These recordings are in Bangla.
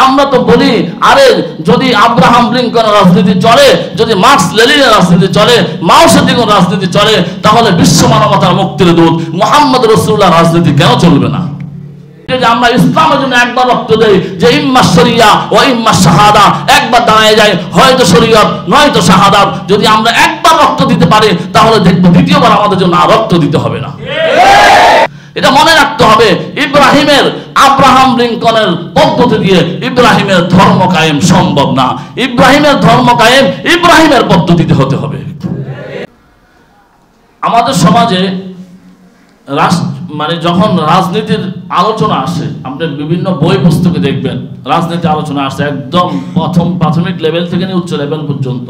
আমরা তো বলি আরে যদি আব্রাহাম লিঙ্কনের রাজনীতি চলে, যদি মার্কস লেনিনের রাজনীতি চলে, মাও সেতুংয়ের রাজনীতি চলে, তাহলে বিশ্ব মানবতার মুক্তির দূত মুহাম্মদ রাসূলুল্লাহ রাজনীতি কেন চলবে না? যে আমরা ইসলামের জন্য একবার রক্ত দেই যে ইম্মা শরিয়া ও ইম্মা শাহাদা, একবার দাঁড়ায় যায় হয়তো শরীয়ত নয়তো শাহাদাত। যদি আমরা একবার রক্ত দিতে পারি তাহলে দেখবো দ্বিতীয়বার আমাদের জন্য আর রক্ত দিতে হবে না। এটা মনে রাখতে হবে। আব্রাহাম লিঙ্কনের পদ্ধতি দিয়ে ইব্রাহিমের ধর্ম কায়েম সম্ভব না। ইব্রাহিমের ধর্ম কায়েম ইব্রাহিমের পদ্ধতিতে হতে হবে। আমাদের সমাজে মানে যখন রাজনীতির আলোচনা আসে, আপনি বিভিন্ন বই পুস্তকে দেখবেন রাজনীতি আলোচনা আসে একদম প্রাথমিক লেভেল থেকে নিয়ে উচ্চ লেভেল পর্যন্ত।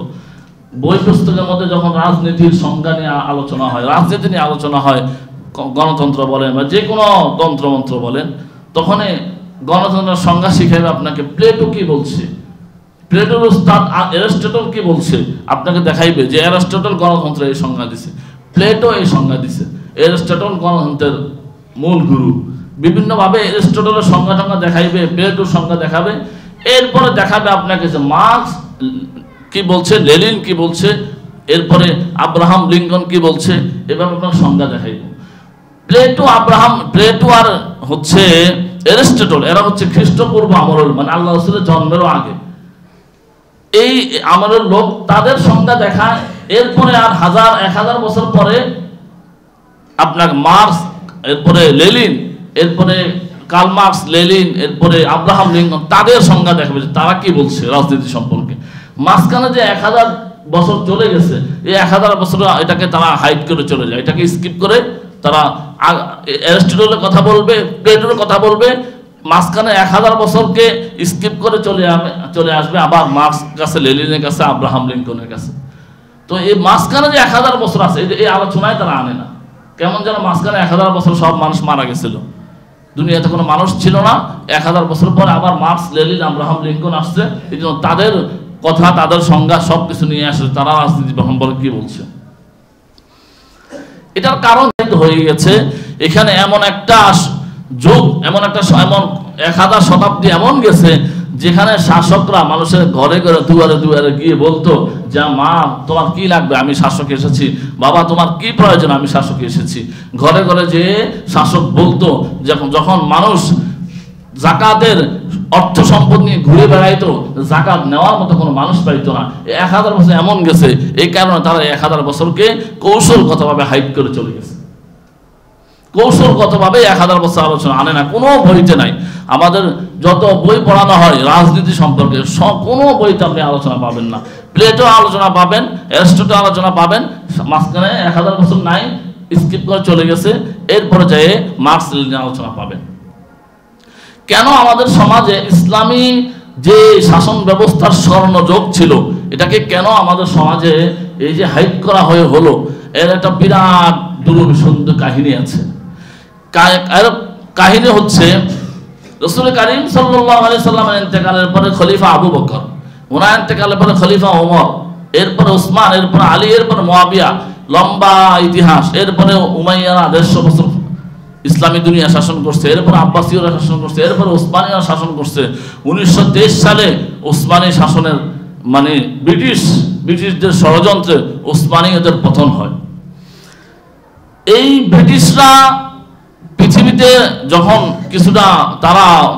বই পুস্তকের মধ্যে যখন রাজনীতির সংজ্ঞা নিয়ে আলোচনা হয়, রাজনীতি নিয়ে আলোচনা হয়, গণতন্ত্র বলেন বা যে কোনো তন্ত্রমন্ত্র বলেন, তখন গণতন্ত্রের সংজ্ঞা শিখাইবে আপনাকে প্লেটো কি বলছে, প্লেটোর উস্তাদ অ্যারিস্টটল কি বলছে আপনাকে দেখাইবে যে অ্যারিস্টটল গণতন্ত্রের এই সংজ্ঞা দিছে, প্লেটো এই সংজ্ঞা দিছে। অ্যারিস্টটল গণতন্ত্রের মূল গুরু। বিভিন্নভাবে অ্যারিস্টটলের সংজ্ঞা দেখাইবে, প্লেটোর সংজ্ঞা দেখাবে। এরপরে দেখাবে আপনাকে যে মার্কস কি বলছে, লেনিন কি বলছে, এরপরে আব্রাহাম লিঙ্কন কি বলছে, এভাবে আপনার সংজ্ঞা দেখাইবে। প্লেটো আর হচ্ছে অ্যারিস্টটল, এরা হচ্ছে খ্রিস্টপূর্ব আমলের, মানে আল্লাহ রাসূলের জন্মেরও আগে এই আমলের লোক, তাদের সংজ্ঞা দেখায়। এরপরে আর 1000-1000 বছর পরে আপনার মার্কস, এরপরে লেনিন, এরপরে কার্ল মার্কস, লেনিন, এরপরে আব্রাহাম লিঙ্কন, তাদের সংজ্ঞা দেখাবে তারা কি বলছে রাজনীতি সম্পর্কে। মাঝখানে যে 1000 বছর চলে গেছে, এই 1000 বছর এটাকে তারা হাইড করে চলে যায়, এটাকে স্কিপ করে তারা অ্যারিস্টটলের কথা বলবে, প্লেটোর কথা বলবে। মাঝখানে 1000 বছরকে স্কিপ করে চলে আসবে আবার মার্কস কাছে, লেনিনের কাছে, আব্রাহাম লিঙ্কনের কাছে। তো এই মাঝখানে যে 1000 বছর আছে এই আলোচনায় তারা আনে না। কেমন যেন মাঝখানে 1000 বছর সব মানুষ মারা গেছিল, দুনিয়াতে কোনো মানুষ ছিল না। 1000 বছর পরে আবার মার্কস, লেনিন, আব্রাহাম লিঙ্কন আসছে। এই জন্য তাদের কথা, তাদের সংজ্ঞা সবকিছু নিয়ে আসছে তারা রাজনীতি সম্পর্কে কি বলছে। এটার কারণ হয়ে গেছে এখানে এমন একটা যুগ, এমন 1000 শতাব্দী এমন গেছে যেখানে শাসকরা মানুষের ঘরে ঘরে দুয়ারে দুয়ারে গিয়ে বলতো যে মা তোমার কি লাগবে, আমি শাসক এসেছি, বাবা তোমার কি প্রয়োজন, আমি শাসক এসেছি। ঘরে ঘরে যে শাসক বলতো, যখন মানুষ যাকাতের অর্থ সম্পদ নিয়ে ঘুরে বেড়াইতো, যাকাত নেওয়ার মতো কোনো মানুষ পাইতো না। 1000 বছর এমন গেছে, এই কারণে তারা 1000 বছরকে কৌশলগতভাবে হাইড করে চলে গেছে। কৌশলগতভাবে 1000 বছর আলোচনা আনে না, কোনো বইতে নাই। আমাদের যত বই পড়ানো হয় রাজনীতি সম্পর্কে কোনো বইতে আপনি আলোচনা পাবেন না। প্লেটো আলোচনা পাবেন, অ্যারিস্টটল আলোচনা পাবেন, মাঝখানে 1000 বছর নাই, স্কিপ করে চলে গেছে। এরপরে যেয়ে মার্কস লেনিন আলোচনা পাবেন। কেন আমাদের সমাজে ইসলামী যে শাসন ব্যবস্থার স্বর্ণযুগ ছিল, এটাকে কেন আমাদের সমাজে এই যে হাইড করা হলো, এর একটা বিরাট দুরভিসন্ধি কাহিনী আছে। কাহিনী হচ্ছে রাসূল কারীম সাল্লাল্লাহু আলাইহি সাল্লামের ইন্তেকালের পরে খলিফা আবু বকর, ওনার ইন্তেকালের পরে খলিফা ওমর, এরপরে উসমান, এরপরে আলী, এরপরে মুয়াবিয়া, লম্বা ইতিহাস। এরপরে উমাইয়ারা 150 বছর ইসলামী দুনিয়া শাসন করছে, এরপর আব্বাসীয়রা শাসন করছে, এরপর ওসমানীরা শাসন করছে। 1923 সালে ওসমানী শাসনের মানে ব্রিটিশদের ষড়যন্ত্রে ওসমানীয়দের পতন হয়। এই ব্রিটিশরা পৃথিবীতে যখন কিছুটা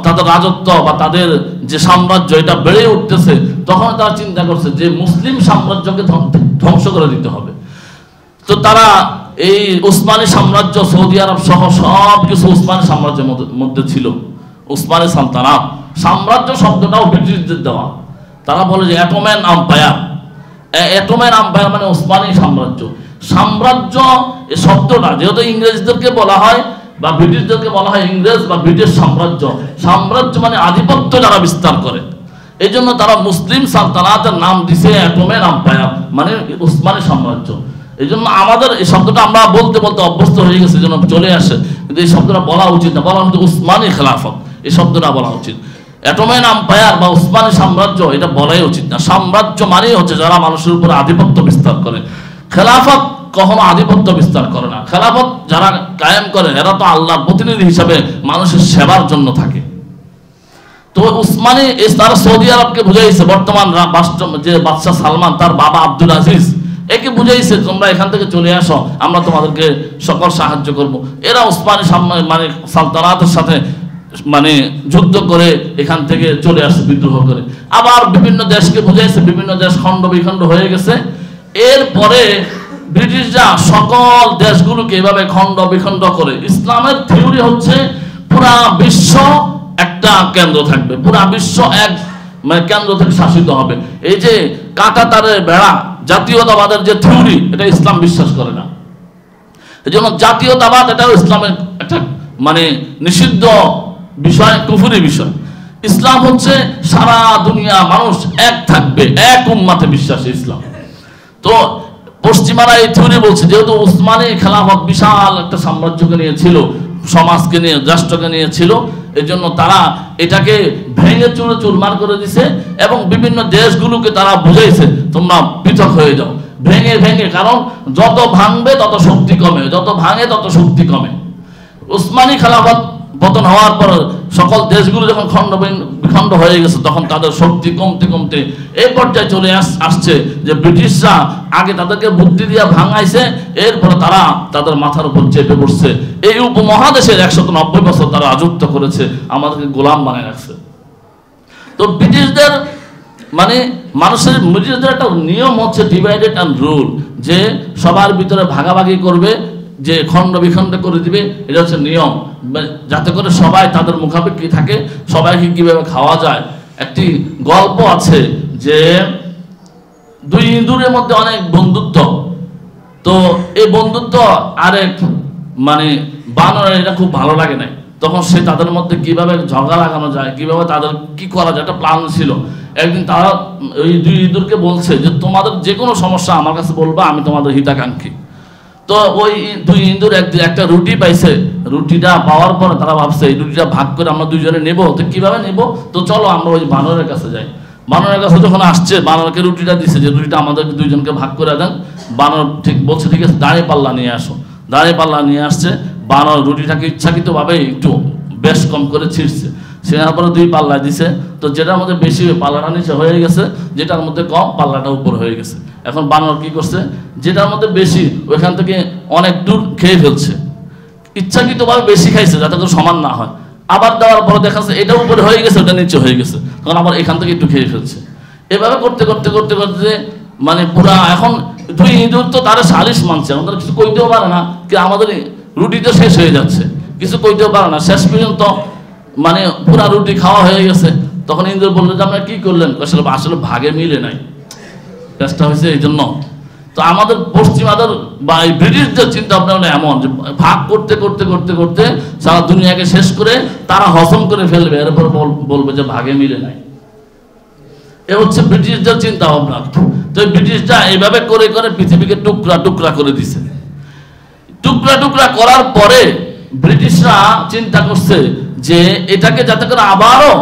তাদের রাজত্ব বা তাদের যে সাম্রাজ্য এটা বেড়ে উঠতেছে, তখন তারা চিন্তা করছে যে মুসলিম সাম্রাজ্যকে ধ্বংস করে দিতে হবে। তো তারা এই উসমানী সাম্রাজ্য, সৌদি আরব সহ সব কিছু উসমানী সাম্রাজ্যের মধ্যে ছিল। উসমানী সালতানাত, সাম্রাজ্য শব্দটাও ব্রিটিশদের দেওয়া। তারা বলে যে অটোম্যান আম্পায়ার। অটোম্যান আম্পায়ার মানে উসমানী সাম্রাজ্য। সাম্রাজ্য এই শব্দটা যেহেতু ইংরেজদেরকে বলা হয় বা ব্রিটিশদেরকে বলা হয় ইংরেজ বা ব্রিটিশ সাম্রাজ্য, সাম্রাজ্য মানে আধিপত্য যারা বিস্তার করে, এই জন্য তারা মুসলিম সালতানাতের নাম দিছে অটোম্যান আম্পায়ার, মানে উসমানী সাম্রাজ্য। এই জন্য আমাদের এই শব্দটা আমরা বলতে বলতে অভ্যস্ত হয়ে গেছে, যেন চলে আসে, কিন্তু এই শব্দটা বলা উচিত না, বলা হচ্ছে উসমানী খেলাফত, এই শব্দটা বলা উচিত। অটোম্যান আম্পায়ার বা উসমানী সাম্রাজ্য এটা বলাই উচিত না। সাম্রাজ্য মানেই হচ্ছে যারা মানুষের উপরে আধিপত্য বিস্তার করে। খেলাফত কখনো আধিপত্য বিস্তার করে না। খেলাফত যারা কায়েম করে এরা তো আল্লাহর প্রতিনিধি হিসাবে মানুষের সেবার জন্য থাকে। তো উসমানী তারা সৌদি আরবকে বুঝাইছে, বর্তমান রাষ্ট্র যে বাদশাহ সালমান তার বাবা আব্দুল আজিজ একে বুঝাইছে তোমরা এখান থেকে চলে আসো, আমরা তোমাদেরকে সকল সাহায্য করব। এরা উসমানী মানে সালতানাতের সাথে মানে যুদ্ধ করে এখান থেকে চলে আসছে বিদ্রোহ করে। আবার বিভিন্ন দেশকে বুঝাইছে, বিভিন্ন দেশ খণ্ড বিখণ্ড হয়ে গেছে। এরপরে ব্রিটিশরা সকল দেশগুলোকে এভাবে খণ্ড বিখণ্ড করে, ইসলামের থিওরি হচ্ছে পুরা বিশ্ব একটা কেন্দ্র থাকবে, পুরা বিশ্ব এক মানে কেন্দ্র থেকে শাসিত হবে। এই যে কাঁটা তারের বেড়া জাতীয়তাবাদের যে থিওরি, এটা ইসলাম বিশ্বাস করে না। এই জন্য জাতীয়তাবাদ এটাও ইসলামের একটা মানে নিষিদ্ধ বিষয়, কুফরি বিষয়। ইসলাম হচ্ছে সারা দুনিয়া মানুষ এক থাকবে, এক উম্মাতে বিশ্বাসী ইসলাম। তো পশ্চিমারা এই থিওরি বলছে, যেহেতু উসমানী খেলাফত বিশাল একটা সাম্রাজ্যকে নিয়ে ছিল, সমাজকে নিয়ে, রাষ্ট্রকে নিয়ে ছিল, এই জন্য তারা এটাকে ভেঙে চুরে চুরমার করে দিছে এবং বিভিন্ন দেশগুলোকে তারা বুঝাইছে তোমরা পৃথক হয়ে যাও, ভেঙে ভেঙে, কারণ যত ভাঙবে তত শক্তি কমে, যত ভাঙে তত শক্তি কমে। উসমানী খেলাফত পতন হওয়ার পর সকল দেশগুলো যখন খণ্ড বিখণ্ড হয়ে গেছে, তখন তাদের শক্তি কমতে কমতে এই পর্যায়ে চলে আসছে যে ব্রিটিশরা আগে তাদেরকে বুদ্ধি দিয়ে ভাঙাইছে, এরপরে তারা তাদের মাথার উপর চেপে পড়ছে। এই উপমহাদেশের 190 বছর তারা রাজত্ব করেছে, আমাদেরকে গোলাম বানায় রাখছে। তো ব্রিটিশদের মানে ব্রিটিশদের একটা নিয়ম হচ্ছে ডিভাইডেড অ্যান্ড রুল, যে সবার ভিতরে ভাগাভাগি করবে, যে খণ্ড বিখণ্ড করে দিবে, এটা হচ্ছে নিয়ম, যাতে করে সবাই তাদের মুখাপেক্ষি থাকে, সবাইকে কিভাবে খাওয়া যায়। একটি গল্প আছে যে দুই ইঁদুরের মধ্যে অনেক বন্ধুত্ব, তো এই বন্ধুত্ব আরেক মানে বানরের এটা খুব ভালো লাগে না, তখন সে তাদের মধ্যে কিভাবে ঝগড়া লাগানো যায়, কিভাবে তাদের কি করা যায়, একটা প্ল্যান ছিল। একদিন তারা ওই দুই ইঁদুরকে বলছে যে তোমাদের যে কোনো সমস্যা আমার কাছে বলবা, আমি তোমাদের হিতাকাঙ্ক্ষী। তো ওই দুই ইঁদুর একটা রুটি পাইছে, রুটিটা পাওয়ার পরে তারা ভাবছে এই রুটিটা ভাগ করে আমরা দুইজনে নেবো। তো কিভাবে নেবো, তো চলো আমরা ওই বানরের কাছে যাই। বানরের কাছে যখন আসছে, বানরকে রুটিটা দিছে যে রুটিটা আমাদেরকে দুইজনকে ভাগ করে দেন। বানর ঠিক বলছে ঠিক আছে, দাঁড়িয়ে পাল্লা নিয়ে আসো। দাঁড়িয়ে পাল্লা নিয়ে আসছে, বানর রুটিটাকে ইচ্ছাকৃতভাবে একটু বেশ কম করে ছিঁড়ছে, ছিঁড়ার পরে 2 পাল্লা দিছে। তো যেটার মধ্যে বেশি পাল্লাটা নিচে হয়ে গেছে, যেটার মধ্যে কম পাল্লাটা উপর হয়ে গেছে। এখন বানর কি করছে, যেটার মধ্যে বেশি ওইখান থেকে অনেক দূর খেয়ে ফেলছে, ইচ্ছাকৃতভাবে বেশি খাইছে যাতে করে সমান না হয়। আবার দেওয়ার পরে দেখা যাচ্ছে এটা উপরে হয়ে গেছে, ওটা নিচে হয়ে গেছে, তখন আবার এখান থেকে একটু খেয়ে ফেলছে। এভাবে করতে করতে করতে করতে মানে পুরা এখন দুই ইঁদুর তো তারা সালিশ মানছে, আমাদের কিছু কইতেও পারে না, কি আমাদের রুটি তো শেষ হয়ে যাচ্ছে, কিছু কইতেও পারে না। শেষ পর্যন্ত মানে পুরা রুটি খাওয়া হয়ে গেছে। তখন ইঁদুর বললো যে আপনারা কি করলেন, আসলে ভাগে মিলে নাই, চেষ্টা হয়েছে এই জন্য। তো আমাদের পশ্চিমাদের বা ব্রিটিশদের চিন্তা ভাবনা এমন যে ভাগ করতে করতে করতে করতে সারা দুনিয়াকে শেষ করে তারা হজম করে ফেলবে, এরপর বলবে যে ভাগে মিলে নাই। এ হচ্ছে ব্রিটিশদের চিন্তা ভাবনা। তো ব্রিটিশরা এইভাবে করে করে পৃথিবীকে টুকরা টুকরা করে দিছে। টুকরা টুকরা করার পরে ব্রিটিশরা চিন্তা করছে যে এটাকে যাতে করে আবারও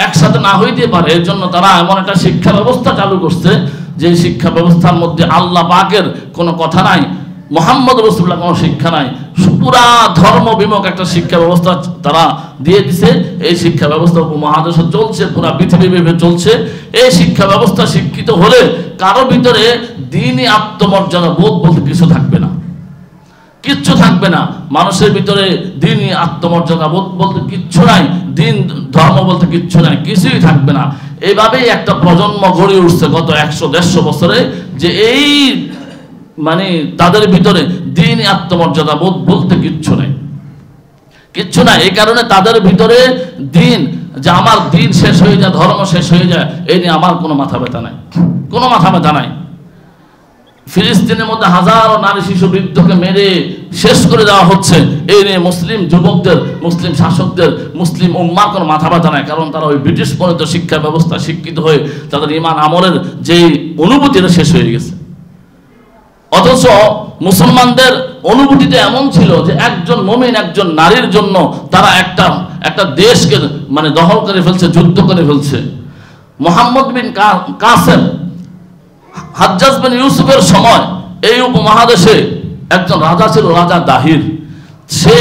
একসাথে না হইতে পারে, এর জন্য তারা এমন একটা শিক্ষা ব্যবস্থা চালু করছে যে শিক্ষা ব্যবস্থার মধ্যে আল্লাহ পাকের কোনো কথা নাই, মুহাম্মদ রাসূলুল্লাহ কোনো শিক্ষা নাই, পুরা ধর্ম বিমুখ একটা শিক্ষা ব্যবস্থা তারা দিয়ে দিছে। এই শিক্ষা ব্যবস্থা উপমহাদেশে চলছে, পুরা পৃথিবীব্যাপী চলছে। এই শিক্ষা ব্যবস্থা শিক্ষিত হলে কারো ভিতরে দ্বীনি আত্মমর্যাদা বোধ বলতে কিছু থাকবে না, কিচ্ছু থাকবে না। মানুষের ভিতরে দ্বীনি আত্মমর্যাদা বোধ বলতে কিচ্ছু নাই, দিন ধর্ম বলতে কিচ্ছু নাই, কিছুই থাকবে না। এইভাবেই একটা প্রজন্ম গড়ে উঠছে গত 100-150 বছরে, যে এই মানে তাদের ভিতরে দ্বীনি আত্মমর্যাদা বোধ বলতে কিচ্ছু নাই, কিচ্ছু নাই। এই কারণে তাদের ভিতরে দিন, যে আমার দিন শেষ হয়ে যায়, ধর্ম শেষ হয়ে যায়, এই নিয়ে আমার কোনো মাথা ব্যথা নাই, কোনো মাথা ব্যথা নাই। ফিলিস্তিনের মধ্যে হাজারো নারী শিশু বৃদ্ধকে মেরে শেষ করে দেওয়া হচ্ছে, এই নিয়ে মুসলিম যুবকদের, মুসলিম শাসকদের, মুসলিম উম্মার কোনো মাথা ব্যথা নাই, কারণ তারা ওই ব্রিটিশ প্রণীত শিক্ষা ব্যবস্থা শিক্ষিত হয়ে তাদের ঈমান আমলের যে অনুভূতিটা শেষ হয়ে গেছে। অথচ মুসলমানদের অনুভূতিটা এমন ছিল যে একজন মুমিন, একজন নারীর জন্য তারা একটা দেশকে মানে দখল করে ফেলছে, যুদ্ধ করে ফেলছে। মুহাম্মদ বিন কাসেম, হাজ্জাজ বিন ইউসুফের সময় এই উপমহাদেশে একজন রাজা ছিল, রাজা দাহির। সে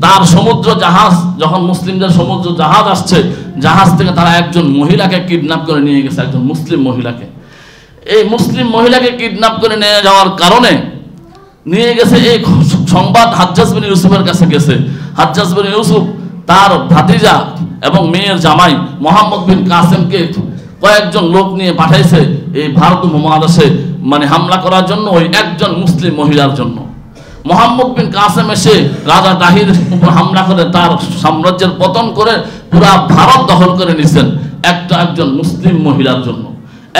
তার সমুদ্র জাহাজ, যখন মুসলিমদের সমুদ্র জাহাজ আসছে, জাহাজ থেকে তারা একজন মহিলাকে কিডন্যাপ করে নিয়ে গেছে, একজন মুসলিম মহিলাকে। এই মুসলিম মহিলাকে কিডন্যাপ করে নিয়ে যাওয়ার কারণে নিয়ে গেছে, এই সংবাদ হাজ্জাজ বিন ইউসুফের কাছে গেছে। হাজ্জাজ বিন ইউসুফ তার ভাতিজা এবং মেয়ের জামাই মোহাম্মদ বিন কাসেমকে কয়েকজন লোক নিয়ে পাঠাইছে এই ভারত উপমহাদেশে মানে হামলা করার জন্য, ওই একজন মুসলিম মহিলার জন্য। মোহাম্মদ বিন কাসেম এসে রাজা দাহির উপর হামলা করে তার সাম্রাজ্যের পতন করে পুরা ভারত দখল করে নিছেন একজন মুসলিম মহিলার জন্য।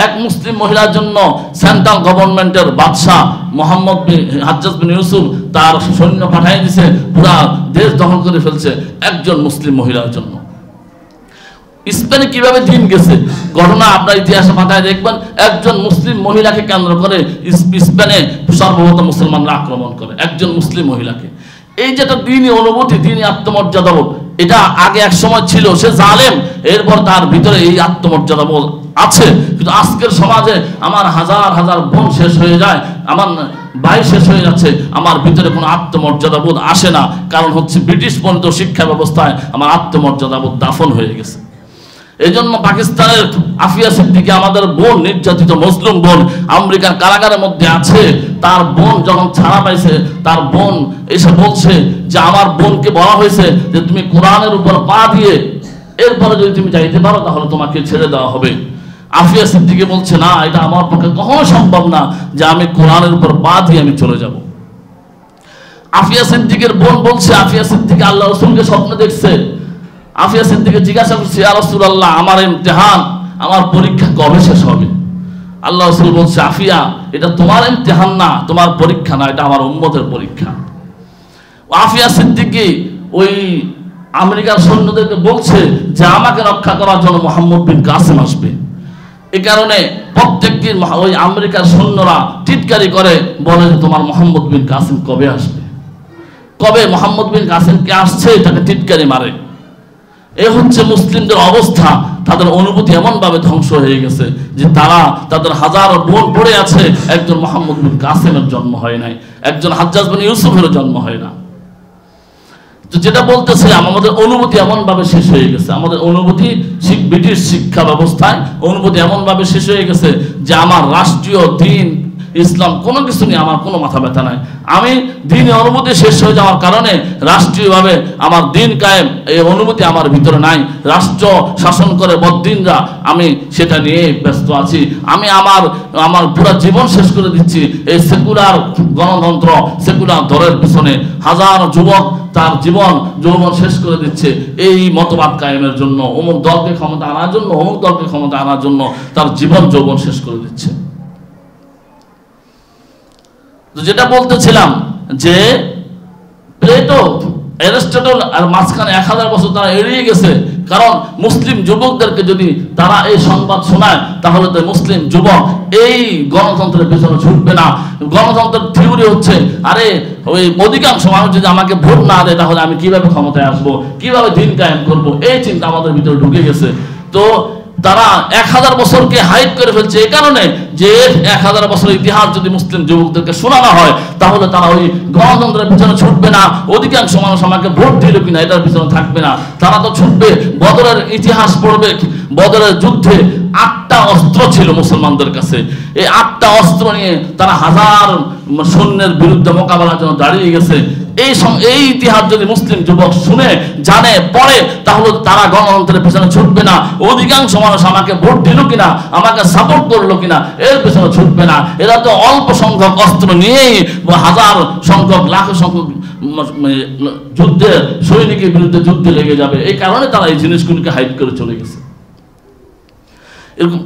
এক মুসলিম মহিলার জন্য সেন্ট্রাল গভর্নমেন্টের বাদশাহ মোহাম্মদ বিন হাজ্জাজ বিন ইউসুফ তার সৈন্য পাঠিয়ে দিয়েছে, পুরা দেশ দখল করে ফেলছে একজন মুসলিম মহিলার জন্য। স্পেনে কিভাবে দিন গেছে ঘটনা আপনার ইতিহাসে পাতায় দেখবেন। একজন মুসলিম মহিলাকে কেন্দ্র করে স্পেনে সর্বপ্রথম মুসলমানরা আক্রমণ করে একজন মুসলিম মহিলাকে। এই যেটা দিনই অনুভূতি, দিনই আত্মমর্যাদা বোধ, এটা আগে এক সময় ছিল, সে জালেম, এরপর তার ভিতরে এই আত্মমর্যাদা বোধ আছে। কিন্তু আজকের সমাজে আমার হাজার হাজার বোন শেষ হয়ে যায়, আমার ভাই শেষ হয়ে যাচ্ছে, আমার ভিতরে কোনো আত্মমর্যাদা বোধ আসে না। কারণ হচ্ছে ব্রিটিশ পন্থ শিক্ষা ব্যবস্থায় আমার আত্মমর্যাদা বোধ দাফন হয়ে গেছে। এই জন্য পাকিস্তানের আফিয়া সিদ্দিকী আমাদের বোন, নির্যাতিত মুসলিম বোন, আমেরিকার কারাগারের মধ্যে আছে। তার বোন যখন ছাড়া পাইছে, তার বোন এসে বলছে যে আমার বোনকে বলা হয়েছে যে তুমি কোরআনের উপর পা দিয়ে এরপরে যদি তুমি যাইতে পারো তাহলে তোমাকে ছেড়ে দেওয়া হবে। আফিয়া সিদ্দিকী বলছে না, এটা আমার পক্ষে কখনো সম্ভব না যে আমি কোরআনের উপর পা দিয়ে আমি চলে যাব। আফিয়া সিদ্দিকের বোন বলছে, আফিয়া সিদ্দিকী আল্লাহ রাসূলকে স্বপ্নে দেখছে। আফিয়া সিদ্দিকী জিজ্ঞাসা করছে, ইয়া রাসূলুল্লাহ, আমার ইমতিহান, আমার পরীক্ষা কবে শেষ হবে? আল্লাহ রাসূল বলছে, আফিয়া, এটা তোমার ইমতিহান না, তোমার পরীক্ষা না, এটা আমার উম্মতের পরীক্ষা। আফিয়া সিদ্দিকী ওই আমেরিকার সৈন্যদেরকে বলছে যে আমাকে রক্ষা করার জন্য মোহাম্মদ বিন কাসেম আসবে। এই কারণে প্রত্যেক দিন ওই আমেরিকার সৈন্যরা টিটকারি করে, বলে যে তোমার মোহাম্মদ বিন কাসেম কবে আসবে, কবে মোহাম্মদ বিন কাসেম কে আসছে, তাকে টিটকারি মারে। এ হচ্ছে মুসলিমদের অবস্থা। তাদের অনুভূতি এমন ভাবে ধ্বংস হয়ে গেছে যে তারা, তাদের হাজারো বোন পড়ে আছে, একজন মোহাম্মদ বিন কাসেমের জন্ম হয় নাই, একজন হাজ্জাজ বিন ইউসুফের জন্ম হয় না। তো যেটা বলতেছিলাম, আমাদের অনুভূতি এমন ভাবে শেষ হয়ে গেছে, আমাদের অনুভূতি ব্রিটিশ শিক্ষা ব্যবস্থায় অনুভূতি এমন ভাবে শেষ হয়ে গেছে যে আমার রাষ্ট্রীয় দিন ইসলাম কোনো কিছু নিয়ে আমার কোনো মাথা ব্যথা নাই। আমি দিনে অনুভূতি শেষ হয়ে যাওয়ার কারণে রাষ্ট্রীয়ভাবে আমার দিন কায়েম, এই অনুভূতি আমার ভিতরে নাই। রাষ্ট্র শাসন করে বদ্দিনরা, আমি সেটা নিয়ে ব্যস্ত আছি। আমি আমার পুরো জীবন শেষ করে দিচ্ছি এই সেকুলার গণতন্ত্র, সেকুলার দলের পিছনে। হাজার যুবক তার জীবন যৌবন শেষ করে দিচ্ছে এই মতবাদ কায়েমের জন্য, অমুক দলকে ক্ষমতা আনার জন্য, অমুক দলকে ক্ষমতা আনার জন্য তার জীবন যৌবন শেষ করে দিচ্ছে। যেটা বলতেছিলাম যে প্লেটো, অ্যারিস্টটল আর মাঝখানে 1000 বছর তারা এড়িয়ে গেছে। কারণ মুসলিম যুবকদেরকে যদি তারা এই সংবাদ শোনায় তাহলে তো মুসলিম যুবক এই গণতন্ত্রের পেছনে ছুটবে না। গণতন্ত্রের থিওরি হচ্ছে, আরে ওই অধিকাংশ মানুষ যদি আমাকে ভোট না দেয় তাহলে আমি কিভাবে ক্ষমতায় আসবো, কিভাবে দিন কায়েম করব, এই চিন্তা আমাদের ভিতরে ঢুকে গেছে। তো তারা 1000 বছরকে হাইড করে ফেলছে এই কারণে যে 1000 বছরের ইতিহাস যদি মুসলিম যুবকদেরকে শোনানো হয় তাহলে তারা ওই গণতন্ত্রের পিছনে ছুটবে না, অধিকাংশ মানুষ আমাকে ভোট দিল কিনা এটার পিছনে থাকবে না। তারা তো ছুটবে, বদরের ইতিহাস পড়বে। বদরের যুদ্ধে 8টা অস্ত্র ছিল মুসলমানদের কাছে। এই 8টা অস্ত্র নিয়ে তারা হাজার সৈন্যের বিরুদ্ধে মোকাবেলার জন্য দাঁড়িয়ে গেছে। এই ইতিহাস যদি মুসলিম যুবক শুনে, জানে, পড়ে, তাহলে তারা গণতন্ত্রের পিছনে ছুটবে না। অধিকাংশ মানুষ আমাকে ভোট দিল কিনা, আমাকে সাপোর্ট করলো কিনা এর পিছনে ছুটবে না। এরা তো অল্প সংখ্যক অস্ত্র নিয়েই হাজার সংখ্যক, লাখ সংখ্যক যুদ্ধে সৈনিকের বিরুদ্ধে যুদ্ধে লেগে যাবে। এই কারণে তারা এই জিনিসগুলিকে হাইড করে চলে গেছে। এরকম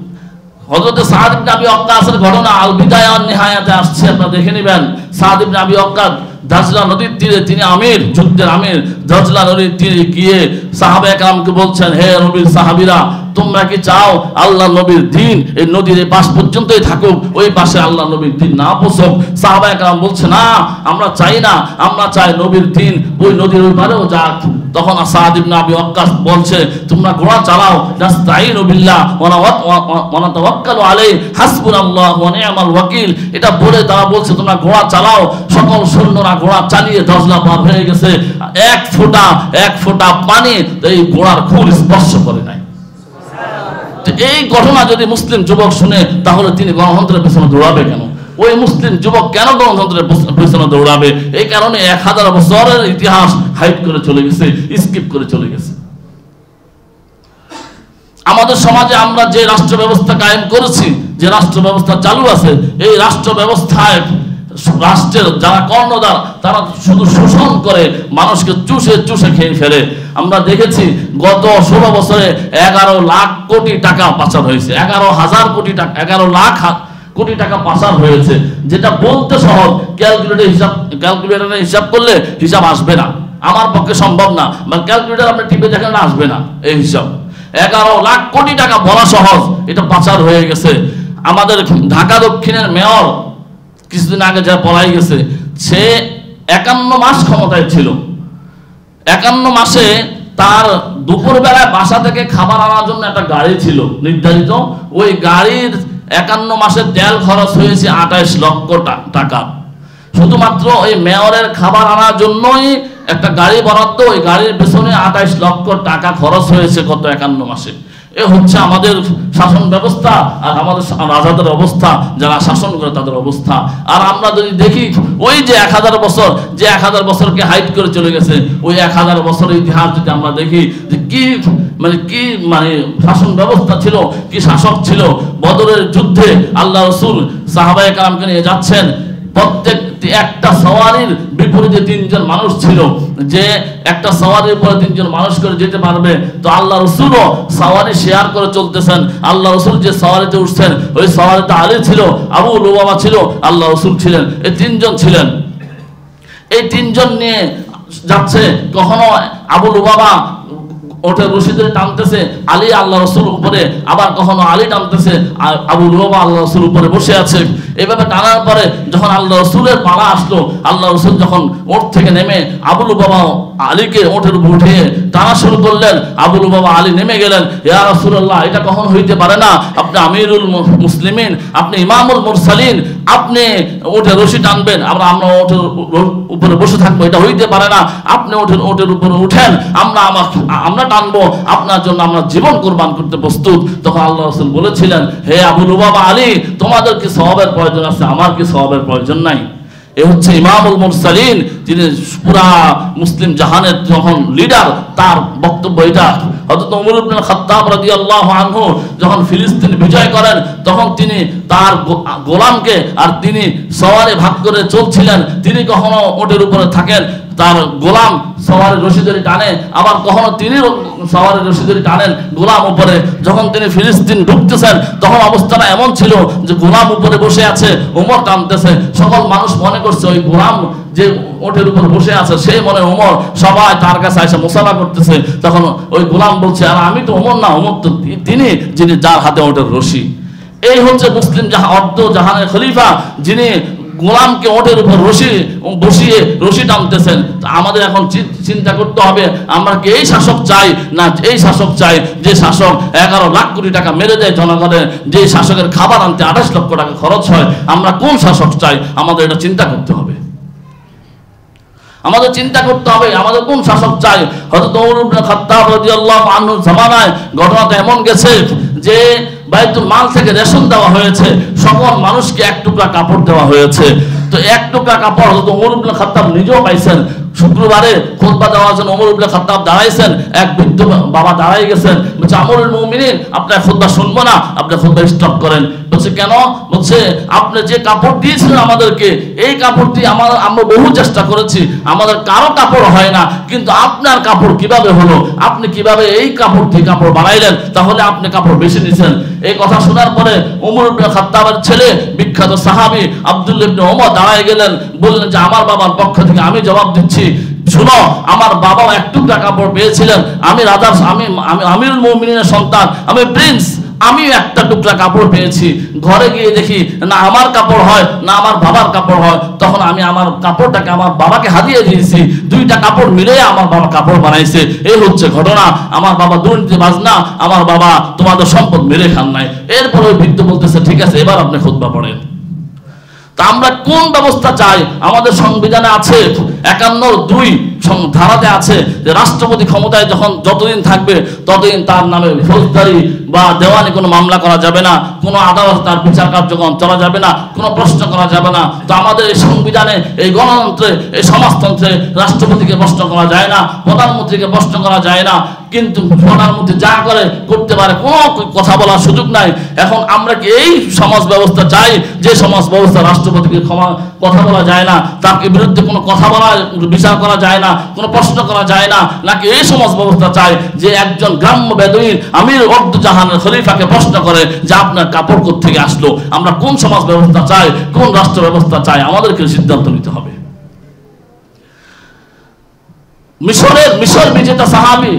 হযরত সাদ ইবনে আবি ওয়াক্কাসের ঘটনা আল বিদায়া ওয়ান নিহায়াতে আসছে, আপনারা দেখে নেবেন। সাদ ইবনে আবি ওয়াক্কাস দাজলা নদীর তীরে, তিনি আমির, যুদ্ধের আমির। দাজলা নদীর তীরে গিয়ে সাহাবায়ে কেরামকে বলছেন, হে নবীর সাহাবীরা, তোমরা কি চাও আল্লাহ নবীর দিন এই নদীর এই পাশ পর্যন্তই থাকুক, ওই পাশে আল্লাহ নবীর দিন না পৌঁছক? সাহাবায়ে কেরাম বলছে না, আমরা চাই না, আমরা চাই নবীর দিন ওই নদীর ওই পারেও যাক। তখন সাদ ইবনে আবি ওয়াক্কাস বলছে, তোমরা ঘোড়া চালাও, নাস্তাঈনু বিল্লাহ ওয়া নাতাওয়াক্কালু আলাইহি হাসবুনাল্লাহু ওয়া নি'মাল ওয়াকিল। এটা বলে তারা বলছে তোমরা ঘোড়া চালাও। সকল সৈন্যরা ঘোড়া চালিয়ে দজলা পার হয়ে গেছে, এক ফোঁটা পানি এই ঘোড়ার খুর স্পর্শ করে নাই। এই ঘটনা যদি মুসলিম যুবক শুনে, তাহলে তিনি গণতন্ত্রের পেছনে দৌড়াবে কেন? ওই মুসলিম যুবক কেন গণতন্ত্রের পেছনে দৌড়াবে? এই কারণে 1000 বছরের ইতিহাস হাইড করে চলে গেছে, স্কিপ করে চলে গেছে। আমাদের সমাজে আমরা যে রাষ্ট্র ব্যবস্থা কায়েম করেছি, যে রাষ্ট্র ব্যবস্থা চালু আছে, এই রাষ্ট্র ব্যবস্থায় রাষ্ট্রের যারা কর্ণধার তারা শুধু শোষণ করে, মানুষকে চুষে খেয়ে ফেলে। আমরা দেখেছি গত 16 বছরে 11 লাখ কোটি টাকা পাচার হয়েছে, 11,000 কোটি টাকা, 11 লাখ কোটি টাকা পাচার হয়েছে, যেটা বলতে সহজ, ক্যালকুলেটরে হিসাব করলে হিসাব আসবে না, আমার পক্ষে সম্ভব না, বা ক্যালকুলেটর আপনি টিপে দেখেন আসবে না এই হিসাব। 11 লাখ কোটি টাকা বলা সহজ, এটা পাচার হয়ে গেছে। আমাদের ঢাকা দক্ষিণের মেয়র কিছুদিন আগে যা পলাই গেছে, সে 51 মাস ক্ষমতায় ছিল। 51 মাসে তার দুপুর বেলায় বাসা থেকে খাবার আনার জন্য একটা গাড়ি ছিল নির্ধারিত, ওই গাড়ির 51 মাসে তেল খরচ হয়েছে 28 লক্ষ টাকা। শুধুমাত্র ওই মেয়রের খাবার আনার জন্যই একটা গাড়ি বরাদ্দ, ওই গাড়ির পেছনে 28 লক্ষ টাকা খরচ হয়েছে গত 51 মাসে। এ হচ্ছে আমাদের শাসন ব্যবস্থা, আর আমাদের রাজাদের অবস্থা, যারা শাসন করে তাদের অবস্থা। আর আমরা যদি দেখি ওই যে 1000 বছর, যে 1000 বছরকে হাইড করে চলে গেছে, ওই 1000 বছরের ইতিহাস যদি আমরা দেখি যে কি শাসন ব্যবস্থা ছিল, কি শাসক ছিল। বদরের যুদ্ধে আল্লাহ রাসূল সাহাবায়ে কেরামকে নিয়ে যাচ্ছেন, প্রত্যেক একটা সওয়ারির বিপরীতে 3 জন মানুষ ছিল, যে একটা সওয়ারির উপরে 3 জন মানুষ করে যেতে পারবে। তো আল্লাহ রাসূলও সওয়ারি শেয়ার করে চলতেছেন। আল্লাহ রাসূল যে সওয়ারিতে উঠছেন, ওই সওয়ারিতে আলী ছিল, আবু লুবাবা ছিল, আল্লাহ রাসূল ছিলেন, এই 3 জন ছিলেন। এই 3 জন নিয়ে যাচ্ছে, কখনো আবু লুবাবা ওঠে রশি ধরে টানতেছে, আলী আল্লাহ রাসূল উপরে, আবার কখনো আলী টানতেছে, আবু লুবাবা আল্লাহ রাসূল উপরে বসে আছে। এইভাবে টানার পরে যখন আল্লাহ রাসূলের পালা আসলো, আল্লাহ রাসূল যখন ওঠ থেকে নেমে আবু লুবাবা আলীকে ওঠের উপর উঠে টানা শুরু করলেন, আবু লুবাবা আলী নেমে গেলেন। ইয়া রাসূলুল্লাহ, এটা কখন হইতে পারে না, আপনি আমিরুল মুসলিমিন, আপনি ইমামুল মুরসালিন, আপনি ওঠে রশি টানবেন, আমরা ওঠের উপরে বসে থাকবো, এটা হইতে পারে না। আপনি ওঠের উপরে উঠেন, আমরা টানবো, আপনার জন্য আমরা জীবন কুরবান করতে প্রস্তুত। তখন আল্লাহ রাসূল বলেছিলেন, হে আবু লুবাবা আলী, তোমাদের কি সওয়াবের প্রয়োজন আছে, আমার কি সওয়াবের প্রয়োজন নাই? এ হচ্ছে ইমামুল মুরসালিন, যিনি পুরা মুসলিম জাহানের যখন লিডার, তার বক্তব্য এটা। হযরত ওমর ইবনে খাত্তাব রাদিয়াল্লাহু আনহু যখন ফিলিস্তিন বিজয় করেন, তখন তিনি তার গোলামকে, আর তিনি সওয়ারে ভাগ করে চলছিলেন, তিনি কখনো ওটের উপরে থাকেন, তার গোলাম সওয়ারের রশি ধরে টানে, আবার কখনো তিনি সওয়ারের রশি ধরে টানেন গোলাম উপরে। যখন তিনি ফিলিস্তিন ঢুকতেছেন, তখন অবস্থাটা এমন ছিল যে গোলাম উপরে বসে আছে, ওমর টানতেছে। সকল মানুষ মনে করছে ওই গোলাম যে ওটের উপর বসে আছে সেই মনে ওমর, সবাই তার কাছে এসে মুসাফা করতেছে। তখন ওই গোলাম বলছে, আর আমি তো ওমর না, ওমর তো তিনি, যিনি যার হাতে ওটের রশি। এই হচ্ছে মুসলিম অর্ধ জাহানের খলিফা, যিনি গোলামকে ওটের উপর বসিয়ে রশি টানতেছেন। আমাদের এখন চিন্তা করতে হবে, আমরা কি এই শাসক চাই, না এই শাসক চাই যে শাসক 11 লাখ কোটি টাকা মেরে দেয় জনগণের, যে শাসকের খাবার আনতে 28 লক্ষ টাকা খরচ হয়? আমরা কোন শাসক চাই? আমাদের এটা চিন্তা করতে হবে, আমাদের চিন্তা করতে হবে আমাদের কোন শাসক চাই। হযরত ওমর ইবনে খাত্তাব রাদিয়াল্লাহু আনহুর জামানায় ঘটনাটা এমন গেছে যে বাইতুল মাল থেকে রেশন দেওয়া হয়েছে, সকল মানুষকে 1 টুকরা কাপড় দেওয়া হয়েছে। তো 1 টুকরা কাপড় হযরত ওমর ইবনে খাত্তাব নিজেও পাইছেন। শুক্রবারে খুতবা দেওয়ার জন্য ওমর ইবনে খাত্তাব দাঁড়াইছেন, এক বৃদ্ধ বাবা দাঁড়াই গেছেন, বলছে আমিরুল মুমিনিন, আপনার খুতবা শুনবো না, আপনি খুতবা স্টপ করেন। বলছে কেন? বলছে আপনি যে কাপড় দিয়েছিলেন আমাদেরকে, এই কাপড় দিয়ে আমরা বহু চেষ্টা করেছি, আমাদের কারো কাপড় হয় না, কিন্তু আপনার কাপড় কিভাবে হলো, আপনি কিভাবে এই কাপড় দিয়ে কাপড় বানাইলেন, তাহলে আপনি কাপড় বেশি নিছেন। এই কথা শোনার পরে ওমর ইবনে খাত্তাবের ছেলে বিখ্যাত সাহাবী আব্দুল্লাহ ইবনে ওমর দাঁড়ায় গেলেন, বললেন যে আমার বাবার পক্ষ থেকে আমি জবাব দিচ্ছি, শুনো, আমার বাবাও এক টুকরা কাপড় পেয়েছিলেন, আমি রাজা, আমি আমিরুল মুমিনিনের সন্তান, আমি প্রিন্স, আমিও একটা টুকরা কাপড় পেয়েছি। ঘরে গিয়ে দেখি না আমার কাপড় হয় না আমার বাবার কাপড় হয়, তখন আমি আমার কাপড়টাকে আমার বাবাকে হারিয়ে দিয়েছি, দুইটা কাপড় মিলে আমার বাবা কাপড় বানাইছে। এই হচ্ছে ঘটনা। আমার বাবা দুর্নীতিবাজ না, আমার বাবা তোমাদের সম্পদ মেরে খান নাই। এরপর ওই বৃদ্ধ বলতেছে ঠিক আছে এবার আপনি খুতবা পড়েন। তা আমরা কোন ব্যবস্থা চাই? আমাদের সংবিধানে আছে 51(2) ধারাতে আছে যে রাষ্ট্রপতি ক্ষমতায় যতদিন থাকবে ততদিন তার নামে ফৌজদারি বা দেওয়ানি কোনো মামলা করা যাবে না, কোনো আদালত তার বিচার কার্যক্রম চলা যাবে না, কোনো প্রশ্ন করা যাবে না। তো আমাদের এই সংবিধানে, এই গণতন্ত্রে, এই সমাজতন্ত্রে রাষ্ট্রপতিকে প্রশ্ন করা যায় না, প্রধানমন্ত্রীকে প্রশ্ন করা যায় না, কিন্তু প্রধানমন্ত্রী যা করে করতে পারে, কোনো কথা বলার সুযোগ নাই। এখন আমরা কি এই সমাজ ব্যবস্থা চাই যে সমাজ ব্যবস্থা রাষ্ট্রপতিকে কথা বলা যায় না, তাকে বিরুদ্ধে কোনো কথা বলা, বিচার করা যায় না, কোনো প্রশ্ন করা যায় না? নাকি এই সমাজ ব্যবস্থা চাই যে একজন গ্রাম্য বেদুইন আমির উর্দুজাহানের খলিফাকে প্রশ্ন করে যে আপনার কাপড় কোত্থেকে আসলো? আমরা কোন সমাজ ব্যবস্থা চাই, কোন রাষ্ট্র ব্যবস্থা চাই? আমাদেরকে সিদ্ধান্ত নিতে হবে। মিশর বিজেতা সাহাবী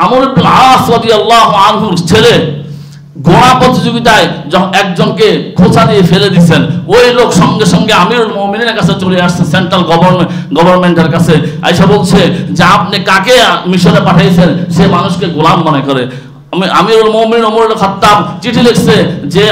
আমর ইবনে আস রাদিয়াল্লাহু আনহুর ছেলে ঘোড়া প্রতিযোগিতায় একজনকে খোঁচা দিয়ে ফেলে দিচ্ছেন, ওই লোক সঙ্গে সঙ্গে আমিরুল মুমিনিনের কাছে চলে আসছে, সেন্ট্রাল গভর্নমেন্টের কাছে আইসা বলছে যে আপনি কাকে মিশরে পাঠিয়েছেন? সে মানুষকে গোলাম মনে করে। আমিরুল মুমিনিন ওমর ইবনে খাত্তাব চিঠি লিখছে যে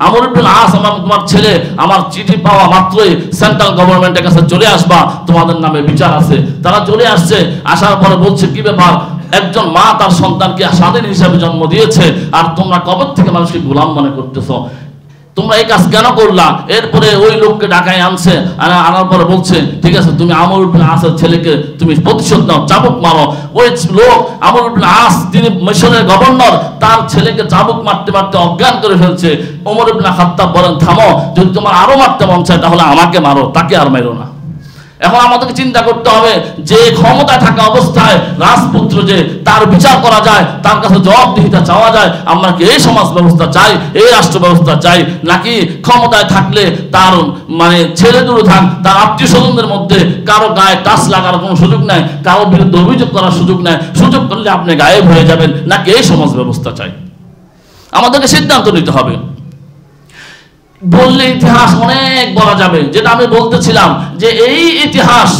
আমর ইবনে আস, তোমার ছেলে আমার চিঠি পাওয়া মাত্রই সেন্ট্রাল গভর্নমেন্টের কাছে চলে আসবা, তোমাদের নামে বিচার আছে। তারা চলে আসছে, আসার পরে বলছে কি ব্যাপার, একজন মা তার সন্তানকে স্বাধীন হিসাবে জন্ম দিয়েছে আর তোমরা কবর থেকে মানুষকে গোলাম মনে করতেছো, তোমরা এই কাজ কেন করলা? এরপরে ওই লোককে ঢাকায় আনছে, আনার পরে বলছে ঠিক আছে তুমি আমর ইবনে আসের ছেলেকে তুমি প্রতিশোধ নাও, চাবুক মারো। ওই লোক আমর ইবনে আস, তিনি মিশরের গভর্নর, তার ছেলেকে চাবুক মারতে মারতে অজ্ঞান করে ফেলছে। ওমর ইবনে খাত্তাব বলেন থামো, যদি তোমার আরো মারতে মন চায় তাহলে আমাকে মারো, তাকে আর মেরো না। এখন আমাদেরকে চিন্তা করতে হবে যে ক্ষমতায় থাকা অবস্থায় রাজপুত্র যে তার বিচার করা যায়, তার কাছে জবাবদিহিতা চাওয়া যায়, আমরা কি এই সমাজ ব্যবস্থা চাই, এই রাষ্ট্র ব্যবস্থা চাই? নাকি ক্ষমতায় থাকলে তার ছেলে দূরে থাক, তার আত্মীয় স্বজনদের মধ্যে কারো গায়ে টাচ লাগার কোনো সুযোগ নাই, কারো বিরুদ্ধে অভিযোগ করার সুযোগ নাই, সুযোগ করলে আপনি গায়েব হয়ে যাবেন? নাকি এই সমাজ ব্যবস্থা চাই? আমাদেরকে সিদ্ধান্ত নিতে হবে। বললে ইতিহাস অনেক বলা যাবে, যেটা আমি বলতেছিলাম যে এই ইতিহাস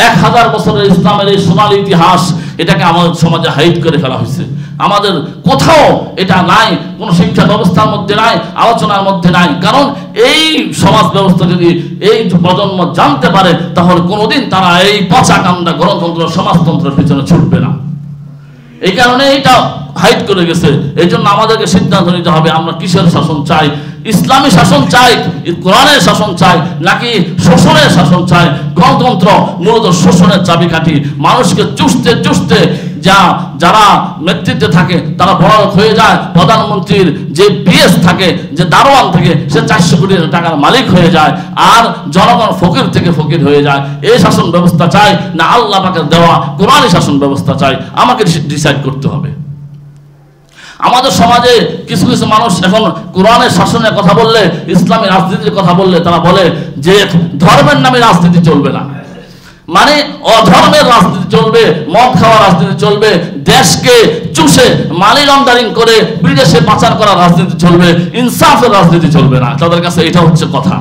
1000 বছরের ইসলামের এই সোনালী ইতিহাস, এটাকে আমাদের সমাজে হাইড করে ফেলা হয়েছে। আমাদের কোথাও এটা নাই, কোনো শিক্ষা ব্যবস্থার মধ্যে নাই, আলোচনার মধ্যে নাই। কারণ এই সমাজ ব্যবস্থা যদি এই প্রজন্ম জানতে পারে তাহলে কোনোদিন তারা এই পচা কান্দা গণতন্ত্র সমাজতন্ত্রের পিছনে ছুটবে না। এই কারণে এটা হাইড করে গেছে। এই জন্য আমাদেরকে সিদ্ধান্ত নিতে হবে আমরা কিসের শাসন চাই, ইসলামী শাসন চাই, কোরআনের শাসন চাই, নাকি শোষণের শাসন চাই? গণতন্ত্র মূলত শোষণের চাবিকাঠি। মানুষকে চুষতে চুষতে যারা নেতৃত্বে থাকে তারা বড়লোক হয়ে যায়। প্রধানমন্ত্রীর যে পিএস থাকে, যে দারোয়ান থাকে, সে 400 কোটি টাকার মালিক হয়ে যায়, আর জনগণ ফকির থেকে ফকির হয়ে যায়। এই শাসন ব্যবস্থা চাই না আল্লাহ পাকের দেওয়া কোরআনী শাসন ব্যবস্থা চাই? আমাকে ডিসাইড করতে হবে। আমাদের সমাজে কিছু কিছু মানুষ এখন কোরআনের শাসনের কথা বললে, ইসলামী রাজনীতির কথা বললে তারা বলে যে ধর্মের নামে রাজনীতি চলবে না, অধর্মের রাজনীতি চলবে, মদ খাওয়ার রাজনীতি চলবে, দেশকে চুষে মানি লন্ডারিং করে বিদেশে পাচার করার রাজনীতি চলবে, ইনসাফের রাজনীতি চলবে না। তাদের কাছে এটা হচ্ছে কথা,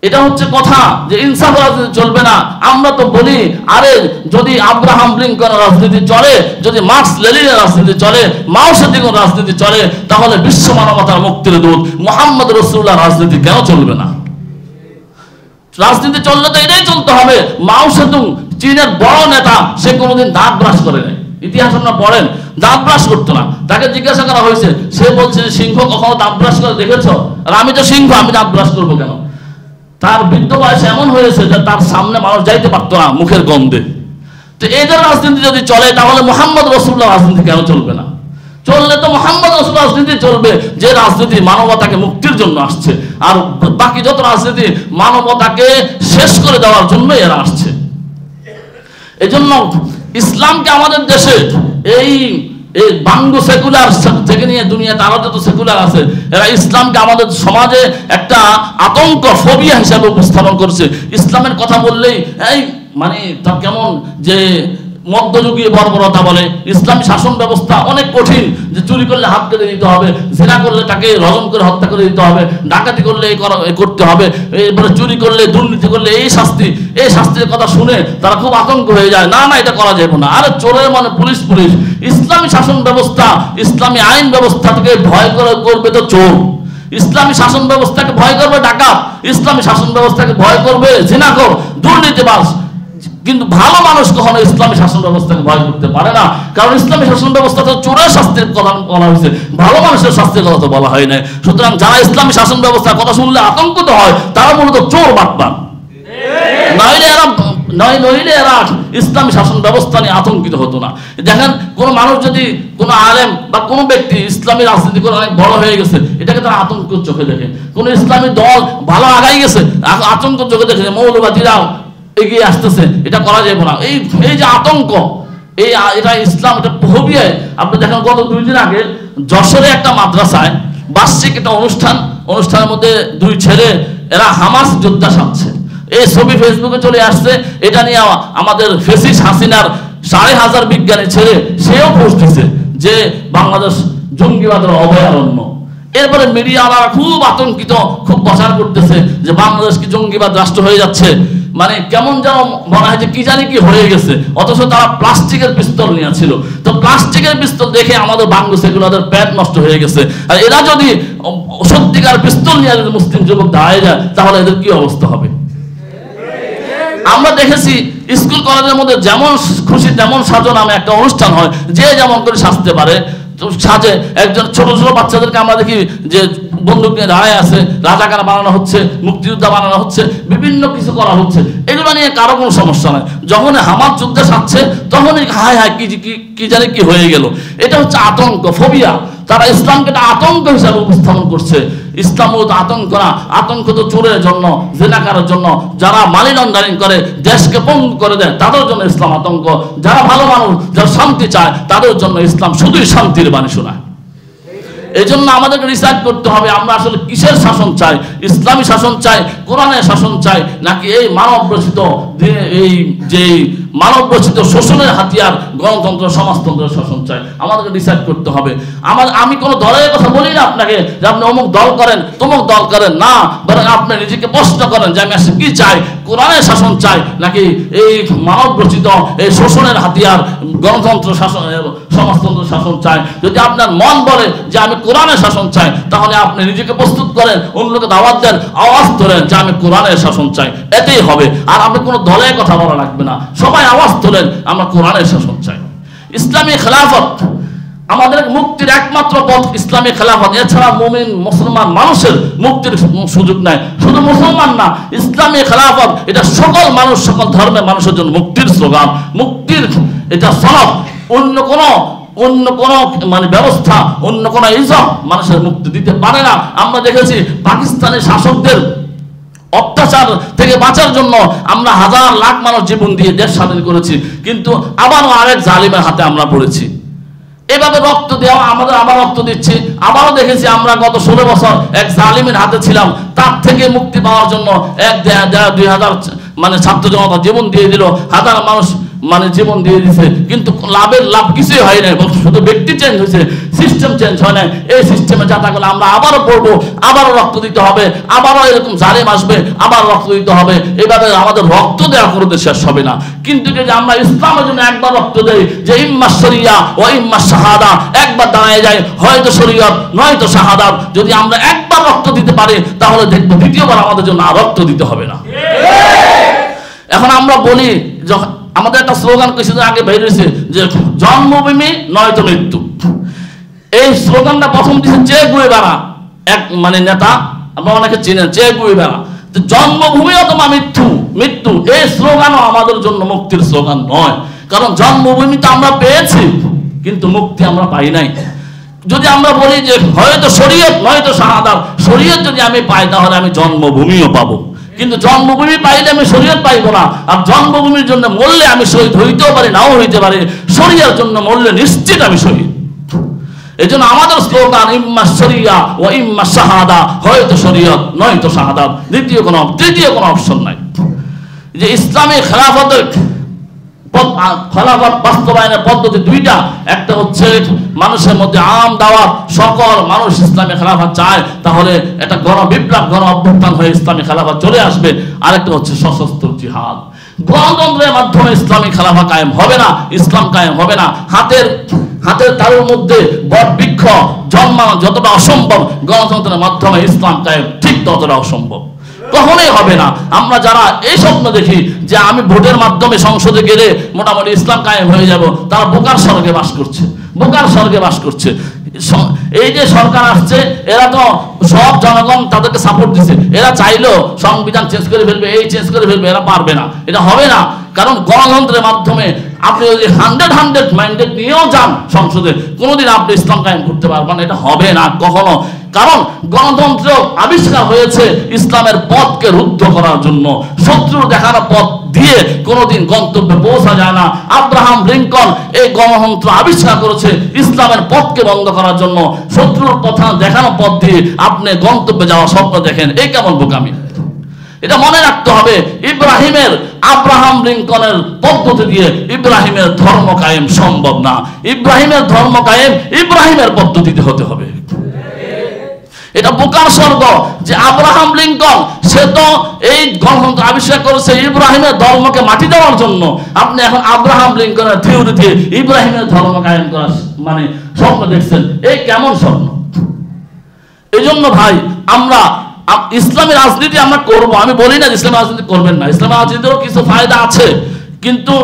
এটা হচ্ছে কথা যে ইনসাফ রাজনীতি চলবে না। আমরা তো বলি আরে যদি আব্রাহাম লিঙ্কনের রাজনীতি চলে, যদি মার্কস লেনিনের রাজনীতি চলে, মাও সেতুংয়ের রাজনীতি চলে, তাহলে বিশ্ব মানবতার মুক্তির দূত মুহাম্মদ রাসূলুল্লাহ রাজনীতি কেন চলবে না? রাজনীতি চললে তো এটাই চলতে হবে। মাও সেতুং চীনের বড় নেতা, সে কোনোদিন দাঁত ব্রাশ করে নাই। ইতিহাস আপনারা পড়েন, দাঁত ব্রাশ করতো না। তাকে জিজ্ঞাসা করা হয়েছে, সে বলছে যে সিংহ কখনো দাঁত ব্রাশ করে দেখেছো? আর আমি তো সিংহ, আমি দাঁত ব্রাশ করবো কেন? তার বৃদ্ধ বয়স এমন হয়েছে যে তার সামনে মানুষ যাইতে পারতো না মুখের গন্ধে। তো এদের রাজনীতি যদি চলে তাহলে মুহাম্মদ রাসূলুল্লাহ রাজনীতি কেন চলবে না? চললে তো মুহাম্মদ রাসূল রাজনীতি চলবে, যে রাজনীতি মানবতাকে মুক্তির জন্য আসছে, আর বাকি যত রাজনীতি মানবতাকে শেষ করে দেওয়ার জন্য এরা আসছে। এজন্য ইসলামকে আমাদের দেশে এই বাঙ্গু সেকুলার থেকে নিয়ে দুনিয়াতে আরো যত সেকুলার আছে, এরা ইসলামকে আমাদের সমাজে একটা আতঙ্ক, ফোবিয়া হিসাবে উপস্থাপন করছে। ইসলামের কথা বললেই এই মানে তা কেমন যে মধ্যযুগীয় বর্বরতা বলে, ইসলামী শাসন ব্যবস্থা অনেক কঠিন, যে চুরি করলে হাত কেটে দিতে হবে, জেনা করলে তাকে রজম করে হত্যা করে দিতে হবে, ডাকাতি করলে করতে হবে, এরপরে চুরি করলে দুর্নীতি করলে এই শাস্তির কথা শুনে তারা খুব আতঙ্ক হয়ে যায়, না না এটা করা যাবে না। আরে চোরের মানে পুলিশ, ইসলামী শাসন ব্যবস্থা ইসলামী আইন ব্যবস্থা থেকে ভয় করবে তো চোর, ইসলামী শাসন ব্যবস্থাকে ভয় করবে ডাকাত, ইসলামী শাসন ব্যবস্থাকে ভয় করবে জিনাখোর, দুর্নীতিবাজ। কিন্তু ভালো মানুষ কখনো ইসলামী শাসন ব্যবস্থাকে ভয় করতে পারে না, কারণ ইসলামী শাসন ব্যবস্থা তো চোরের শাস্তির কথা বলা হয়েছে, ভালো মানুষের শাস্তির কথা তো বলা হয় না। সুতরাং যারা ইসলামী শাসন ব্যবস্থার কথা শুনলে আতঙ্কিত হয় তারা মূলত চোর বাটপার, নইলে এরা ইসলামী শাসন ব্যবস্থা নিয়ে আতঙ্কিত হতো না। দেখেন কোন মানুষ যদি কোন আলেম বা কোন ব্যক্তি ইসলামী রাজনীতি করে অনেক বড় হয়ে গেছে, এটাকে তারা আতঙ্কের চোখে দেখে। কোন ইসলামী দল ভালো আগাই গেছে, আতঙ্কের চোখে দেখে মৌলবাদীরাও এগিয়ে আসতেছে, এটা করা যাবে না। এই যে আতঙ্ক, এটা ইসলাম, এটা ফোবিয়ায়। আপনি দেখেন গত 2 দিন আগে যশোরে একটা মাদ্রাসায় বার্ষিক একটা অনুষ্ঠানের মধ্যে 2 ছেলে এরা হামাস যোদ্ধা সাজছে, এই ছবি ফেসবুকে চলে আসছে। এটা নিয়ে আমাদের ফেসিস্ট হাসিনার 5,500 বিজ্ঞানী ছেলে সেও পোস্ট দিচ্ছে যে বাংলাদেশ জঙ্গিবাদের অভয়ারণ্য। এরপরে মিডিয়াওয়ালা খুব আতঙ্কিত, খুব প্রচার করতেছে যে বাংলাদেশ কি জঙ্গিবাদ রাষ্ট্র হয়ে যাচ্ছে, মানে কেমন যেন মনে হয় যে কি জানি কি হয়ে গেছে। অথচ তারা প্লাস্টিকের পিস্তল নিয়েছিল, তো প্লাস্টিকের পিস্তল দেখে আমাদের বাংলাদেশ এগুলোদের পেট নষ্ট হয়ে গেছে। আর এরা যদি সত্যিকার পিস্তল নিয়ে যদি মুসলিম যুবক দাঁড়িয়ে যায় তাহলে এদের কি অবস্থা হবে। আমরা দেখেছি স্কুল কলেজের মধ্যে যেমন খুশি তেমন সাজো নামে একটা অনুষ্ঠান হয়, যে যেমন করে সাজতে পারে সাজে। একজন ছোট বাচ্চাদেরকে আমরা দেখি যে বন্দুক নিয়ে দাঁড়ায় আছে, রাজাকার বানানো হচ্ছে, মুক্তিযোদ্ধা বানানো হচ্ছে, বিভিন্ন কিছু করা হচ্ছে। এগুলো নিয়ে কারো কোনো সমস্যা নাই। যখন হামাস যুদ্ধে সাজছে তখনই হায় কি জানি কি হয়ে গেল। এটা হচ্ছে আতঙ্ক, ফোবিয়া। তারা ইসলামকে একটা আতঙ্ক হিসাবে উপস্থাপন করছে। ইসলাম মূলত আতঙ্ক না, আতঙ্ক তো চোরের জন্য, জেনাকারের জন্য, যারা মানি লন্ডারিং করে দেশকে পঙ্গু করে দেয় তাদের জন্য ইসলাম আতঙ্ক। যারা ভালো মানুষ, যারা শান্তি চায় তাদের জন্য ইসলাম শুধুই শান্তির বাণী শোনায়। এই জন্য আমাদেরকে রিসার্চ করতে হবে আমরা আসলে কিসের শাসন চাই, ইসলামী শাসন চাই, কোরআনের শাসন চাই, নাকি এই মানব রচিত শোষণের হাতিয়ার গণতন্ত্র সমাজতন্ত্রের শাসন চাই। আমাদেরকে ডিসাইড করতে হবে। আমি কোনো দলের কথা বলি না আপনাকে যে আপনি অমুক দল করেন তমুক দল করেন, না, বরং আপনি নিজেকে প্রশ্ন করেন যে আমি আসলে কি চাই, কোরআনের শাসন চাই নাকি এই মানব রচিত এই শোষণের হাতিয়ার গণতন্ত্র শাসন সমাজতন্ত্র শাসন চাই। যদি আপনার মন বলে যে আমি কোরআনের শাসন চাই, তাহলে আপনি নিজেকে প্রস্তুত করেন, অন্যকে দাওয়াত দেন, আওয়াজ তোলেন যে আমি কোরআনের শাসন চাই, এতেই হবে। আর আপনি কোনো দলের কথা বলা লাগবে না, সবাই আওয়াজ তোলেন আমরা কোরআনের শাসন চাই। ইসলামী খেলাফত আমাদের মুক্তির একমাত্র পথ, ইসলামী খেলাফত। এছাড়া মুমিন মুসলমান মানুষের মুক্তির সুযোগ নাই। শুধু মুসলমান না, ইসলামী খেলাফত এটা সকল মানুষ, সকল ধর্মের মানুষের জন্য মুক্তির স্লোগান, মুক্তির এটা সনদ। অন্য কোন মানে ব্যবস্থা, অন্য কোন ইজম মানুষের মুক্তি দিতে পারে না। আমরা দেখেছি পাকিস্তানি শাসকদের অত্যাচার থেকে বাঁচার জন্য আমরা হাজার লাখ মানুষ জীবন দিয়ে দেশ স্বাধীন করেছি, কিন্তু আবারও আরেক জালিমের হাতে আমরা পড়েছি। এভাবে রক্ত দেওয়া আমাদের আবার রক্ত দিচ্ছি। আবারও দেখেছি আমরা গত 16 বছর এক জালিমের হাতে ছিলাম, তার থেকে মুক্তি পাওয়ার জন্য 1,000-2,000 মানে ছাত্র জনতা জীবন দিয়ে দিল, হাজার মানুষ মানে জীবন দিয়ে দিছে, কিন্তু লাভ কিছুই হয় না, শুধু ব্যক্তি চেঞ্জ হয়েছে, সিস্টেম চেঞ্জ হয় না। এই সিস্টেমে যাতা করলে আমরা আবারও পড়বো, আবারও রক্ত দিতে হবে, আবারও এরকম জালিম আসবে, আবার রক্ত দিতে হবে। এইভাবে আমাদের রক্ত দেওয়া করতে শেষ হবে না। কিন্তু যদি আমরা ইসলামের জন্য একবার রক্ত দেই, যে ইম্মা শরিয়া ও ইম্মা শাহাদা, একবার দাঁড়ায় যায়, হয়তো শরীয়ত নয়তো শাহাদাত। যদি আমরা একবার রক্ত দিতে পারি তাহলে দেখবো দ্বিতীয়বার আমাদের জন্য আর রক্ত দিতে হবে না। এখন আমরা বলি, আমাদের একটা স্লোগান কিছুদিন আগে বের হয়েছে যে জন্মভূমি নয়তো মৃত্যু। এই স্লোগানটা প্রথম দিয়েছে চে গুয়েভারা, এক মানে নেতা, আমরা অনেকে চিনেন, চে গুয়েভারা। জন্মভূমি অথবা মৃত্যু, এই স্লোগানও আমাদের জন্য মুক্তির স্লোগান নয়। কারণ জন্মভূমি তো আমরা পেয়েছি, কিন্তু মুক্তি আমরা পাই নাই। যদি আমরা বলি যে হয়তো শরীয়ত নয়তো শাহাদাত, শরীয়ত যদি আমি পাই তাহলে আমি জন্মভূমিও পাবো, কিন্তু জন্মভূমি পাইলে আমি শরীয়ত পাইবো না। আর জন্মভূমির জন্য মরলে আমি শহীদ হইতেও পারি, নাও হইতে পারি, শরীয়তের জন্য মরলে নিশ্চিত আমি শহীদ। এই জন্য আমাদের স্লোগান ইম্মা শরিয়া ও ইম্মা শাহাদা, হয়তো শরীয়ত নয়তো শাহাদাত, তৃতীয় কোনো অপশন নাই। যে ইসলামী খেলাফতের খেলাফত বাস্তবায়নের পদ্ধতি দুইটা। একটা হচ্ছে মানুষের মধ্যে আম দাওয়াত, সকল মানুষ ইসলামী খেলাফত চায়, তাহলে একটা গণবিপ্লব, গণ অভ্যুত্থান হয়ে ইসলামী খেলাফত চলে আসবে। আরেকটা হচ্ছে সশস্ত্র জিহাদ। গণতন্ত্রের মাধ্যমে ইসলামী খেলাফত কায়েম হবে না, ইসলাম কায়েম হবে না। হাতের তালুর মধ্যে বট বৃক্ষ জন্মানো যতটা অসম্ভব, গণতন্ত্রের মাধ্যমে ইসলাম কায়েম ঠিক ততটা অসম্ভব, কখনোই হবে না। আমরা যারা এই স্বপ্ন দেখি যে আমি ভোটের মাধ্যমে সংসদে গেলে মোটামুটি ইসলাম কায়েম হয়ে যাব, তারা বোকার স্বর্গে বাস করছে, বোকার স্বর্গে বাস করছে। এই যে সরকার আসছে, এরা তো সব জনগণ তাদেরকে সাপোর্ট দিচ্ছে, এরা চাইলেও সংবিধান চেঞ্জ করে ফেলবে, এই চেঞ্জ করে ফেলবে, এরা পারবে না, এটা হবে না। কারণ গণতন্ত্রের মাধ্যমে আপনি যদি 100 মাইন্ডেড নিয়েও যান সংসদে, কোনোদিন আপনি ইসলাম কায়েম করতে পারবেন না, এটা হবে না কখনো। কারণ গণতন্ত্র আবিষ্কার হয়েছে ইসলামের পথকে রুদ্ধ করার জন্য। শত্রু দেখানো পথ দিয়ে কোনোদিন গন্তব্যে পৌঁছা যায় না। আব্রাহাম লিঙ্কন এই গণতন্ত্র আবিষ্কার করেছে ইসলামের পথকে বন্ধ করার জন্য। শত্রুর পথ দেখানো পথ দিয়ে আপনি গন্তব্যে যাওয়ার স্বপ্ন দেখেন, এই কেমন বোকামি! এটা মনে রাখতে হবে। আব্রাহাম লিঙ্কনের পদ্ধতি দিয়ে ইব্রাহিমের ধর্ম কায়েম সম্ভব না। ইব্রাহিমের ধর্ম কায়েম ইব্রাহিমের পদ্ধতিতে হতে হবে। এটা বোকার স্বর্গ যে আব্রাহাম লিঙ্কন সে তো এই গণতন্ত্র আবিষ্কার করেছে ইব্রাহিমের ধর্মকে মাটি দেওয়ার জন্য। আপনি এখন আব্রাহাম লিঙ্কনের থিওরি দিয়ে ইব্রাহিমের ধর্ম কায়েম করার মানে স্বপ্ন দেখছেন, এই কেমন স্বপ্ন! এই জন্য ভাই, আমরা ইসলামী রাজনীতি আমরা করব, আমি বলি না ইসলামী রাজনীতি করবেন না, ইসলামী রাজনীতিরও কিছু ফায়দা আছে, কিন্তু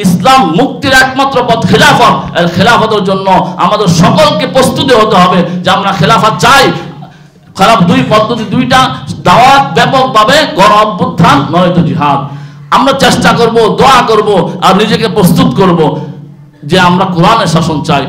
ইসলাম মুক্তির একমাত্র পথ খেলাফত। আর খেলাফতের জন্য আমাদের সকলকে প্রস্তুতি হতে হবে যে আমরা খেলাফত চাই। খারাপ দুই পদ্ধতি দুইটা, দাওয়াত ব্যাপকভাবে, গণ অভ্যুত্থান নয়তো জিহাদ। আমরা চেষ্টা করব, দোয়া করব আর নিজেকে প্রস্তুত করব যে আমরা কোরআনের শাসন চাই।